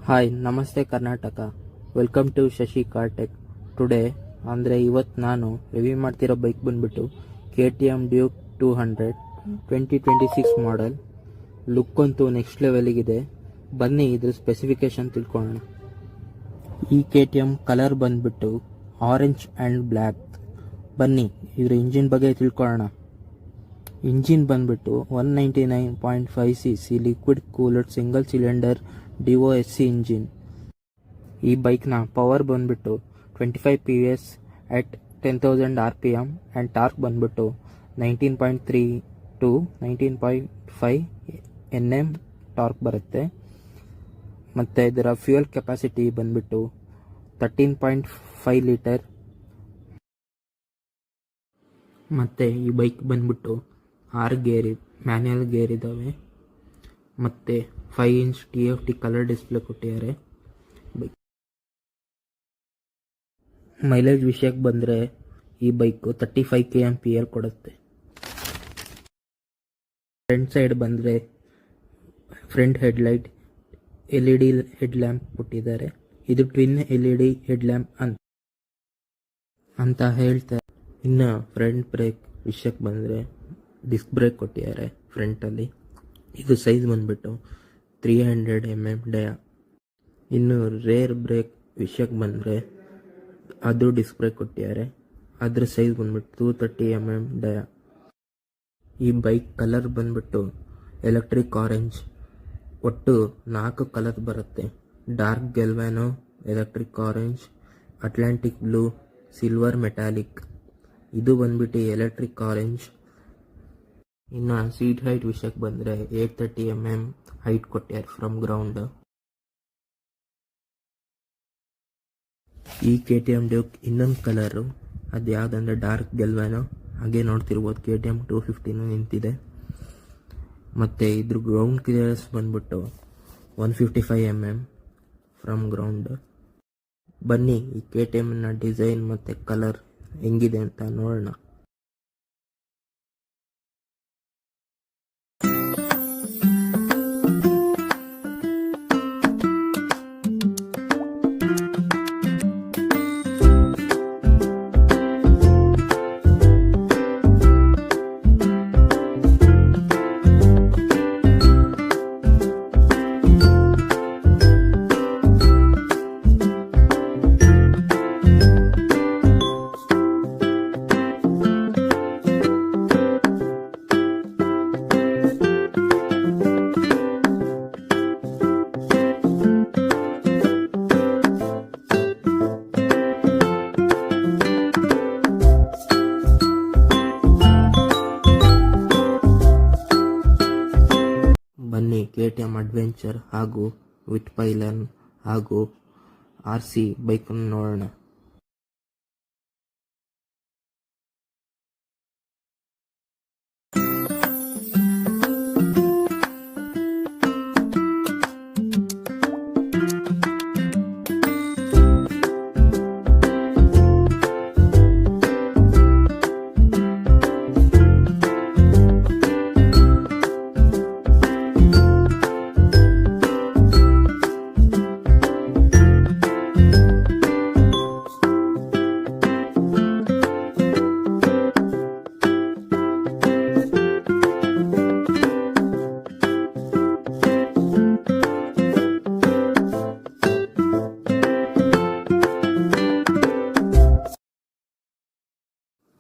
Hi, ನಮಸ್ತೆ Karnataka. Welcome to Shashi car tech. Today ಅಂದರೆ ಇವತ್ತು ನಾನು ರಿವ್ಯೂ ಮಾಡ್ತಿರೋ ಬೈಕ್ ಬಂದ್ಬಿಟ್ಟು KTM ಡ್ಯೂಕ್ 200 2026 ಮಾಡೆಲ್. ಲುಕ್ ಅಂತೂ ನೆಕ್ಸ್ಟ್ ಲೆವೆಲಿಗಿದೆ. ಬನ್ನಿ ಇದ್ರ ಸ್ಪೆಸಿಫಿಕೇಶನ್ ತಿಳ್ಕೊಳ್ಳೋಣ. ಈ KTM ಕಲರ್ ಬಂದ್ಬಿಟ್ಟು ಆರೆಂಜ್ ಆ್ಯಂಡ್ ಬ್ಲ್ಯಾಕ್. ಬನ್ನಿ ಇದ್ರ ಇಂಜಿನ್ ಬಗ್ಗೆ ತಿಳ್ಕೊಳ್ಳೋಣ. ಇಂಜಿನ್ ಬಂದ್ಬಿಟ್ಟು 199.5 cc liquid cooled single cylinder DOSC engine. ಈ ಬೈಕ್ನ ಪವರ್ ಬಂದ್ಬಿಟ್ಟು 25 PS at 10,000 RPM and torque ಬಂದ್ಬಿಟ್ಟು 19.3 to 19.5 Nm ಟಾರ್ಕ್ ಬರುತ್ತೆ. ಮತ್ತು ಇದರ ಫ್ಯೂಯಲ್ ಕೆಪಾಸಿಟಿ ಬಂದ್ಬಿಟ್ಟು 13.5 ಲೀಟರ್. ಮತ್ತು ಈ ಬೈಕ್ ಬಂದ್ಬಿಟ್ಟು 6 ಗೇರ್ ಮ್ಯಾನ್ಯಲ್ ಗೇರ್ ಇದ್ದಾವೆ. ಮತ್ತು 5 inch TFT ಕಲರ್ ಡಿಸ್ಪ್ಲೇ ಕೊಟ್ಟಿದ್ದಾರೆ. ಮೈಲೇಜ್ ವಿಷಯಕ್ಕೆ ಬಂದರೆ ಈ ಬೈಕು 35 kmph ಕೊಡುತ್ತೆ. ಫ್ರಂಟ್ ಸೈಡ್ ಬಂದರೆ front headlight LED head lamp ಕೊಟ್ಟಿದ್ದಾರೆ. ಇದು ಟ್ವಿನ್ LED ಹೆಡ್ ಲ್ಯಾಂಪ್ ಅಂತ ಹೇಳ್ತಾರೆ. ಇನ್ನು ಫ್ರಂಟ್ ಬ್ರೇಕ್ ವಿಷಯಕ್ಕೆ ಬಂದರೆ ಡಿಸ್ಕ್ ಬ್ರೇಕ್ ಕೊಟ್ಟಿದ್ದಾರೆ ಫ್ರಂಟಲ್ಲಿ. ಇದು ಸೈಜ್ ಬಂದ್ಬಿಟ್ಟು 300 mm ಡಯಾ. ಇನ್ನು ರೇರ್ ಬ್ರೇಕ್ ವಿಷಯಕ್ಕೆ ಬಂದರೆ ಅದು ಡಿಸ್ಕ್ ಬ್ರೇಕ್ ಕೊಟ್ಟಿದ್ದಾರೆ. ಅದ್ರ ಸೈಜ್ ಬಂದ್ಬಿಟ್ಟು 230 mm ಡಯಾ. ಈ ಬೈಕ್ ಕಲರ್ ಬಂದ್ಬಿಟ್ಟು ಎಲೆಕ್ಟ್ರಿಕ್ ಆರೆಂಜ್. ಒಟ್ಟು 4 ಕಲರ್ ಬರುತ್ತೆ. Dark galvano, electric orange, Atlantic blue, silver metallic. ಇದು ಬಂದ್ಬಿಟ್ಟು ಎಲೆಕ್ಟ್ರಿಕ್ ಆರೆಂಜ್. ಇನ್ನು ಸೀಟ್ ಹೈಟ್ ವಿಷಯಕ್ಕೆ ಬಂದರೆ 830 mm ಹೈಟ್ ಕೊಟ್ಟಾರೆ ಫ್ರಮ್ ಗ್ರೌಂಡ್. ಈ KTM ಡ್ಯೂಕ್ ಇನ್ನೊಂದು ಕಲರು, ಅದು ಯಾವುದಂದ್ರೆ ಡಾರ್ಕ್ ಗೆಲ್ವ್ಯಾನೋ. ಹಾಗೆ ನೋಡ್ತಿರ್ಬೋದು KTM 250 ನಿಂತಿದೆ. ಮತ್ತು ಇದ್ರ ಗ್ರೌಂಡ್ ಕ್ಲಿಯರೆನ್ಸ್ ಬಂದ್ಬಿಟ್ಟು 155 mm ಫ್ರಮ್ ಗ್ರೌಂಡ್. ಬನ್ನಿ ಈ KTMನ ಡಿಸೈನ್ ಮತ್ತು ಕಲರ್ ಹೆಂಗಿದೆ ಅಂತ ನೋಡೋಣ. ಬನ್ನಿ KTM ಅಡ್ವೆಂಚರ್ ಹಾಗೂ ವಿಟ್ ಪೈಲನ್ ಹಾಗೂ RC ಬೈಕನ್ನು ನೋಡೋಣ.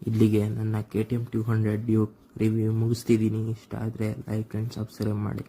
ಇಲ್ಲಿಗೆ ನನ್ನ KTM 200 ಡ್ಯೂಕ್ ರಿವ್ಯೂ ಮುಗಿಸ್ತಿದ್ದೀನಿ. ಇಷ್ಟ ಆದರೆ ಲೈಕ್ ಆ್ಯಂಡ್ ಸಬ್ಸ್ಕ್ರೈಬ್ ಮಾಡಿ.